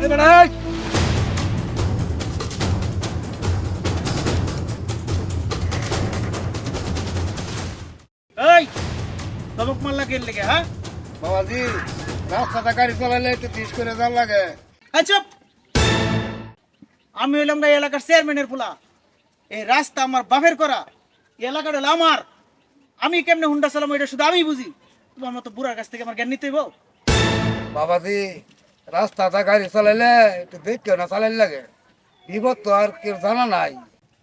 এই দমক মারলা কেন লেগে হ্যাঁ বাবাজি রাস্তাটা গাড়ি চালাইলে একটু তিস করে যাওয়ার লাগে। চুপ আমি হইলাম না এই এলাকার চেয়ারম্যানের পোলা এই রাস্তা আমার বাপের করা এই এলাকাটা হলো আমার আমি কেমনে হুন্ডা চালাবো এটা শুধু আমি বুঝি তোমার মতো বুড়ার কাছ থেকে আমার জ্ঞান নিতে হইব বাবাজি রাস্তাটা গাড়ি চালাইলে একটু দেখতে না চালাইলে লাগে বিপদ তো আর কেউ জানা নাই।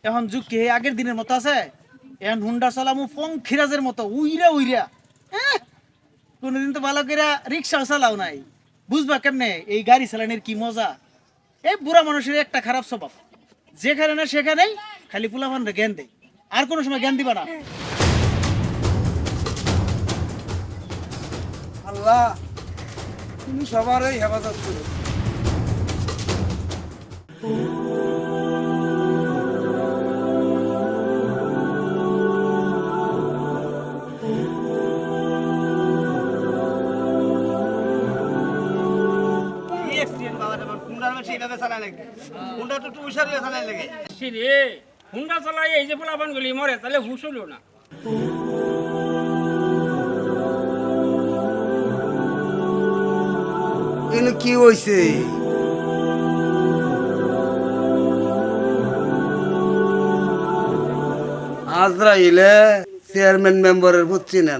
এখন যুগ কি আগের দিনের মতো আছে এখন হুন্ডা চালামু পঙ্খিরাজের মতো উইরা উইরা কোনোদিন তো ভালো করে রিক্সা চালাও নাই বুঝবা কেমনে এই গাড়ি চালানোর কি মজা এই বুড়া মানুষের একটা খারাপ স্বভাব যেখানে না সেখানেই খালি পোলাপানরা জ্ঞান দেয় আর কোনো সময় জ্ঞান দিবা না আল্লাহ তুমি সবারই হেফাজত করো। হুন্ডা চালাই এই যে পোলাপান গুলি মরে তাহলে হুশ হলো না এনে কি হইছে? আজরাইলে চেয়ারম্যান মেম্বারের বুঝছি না।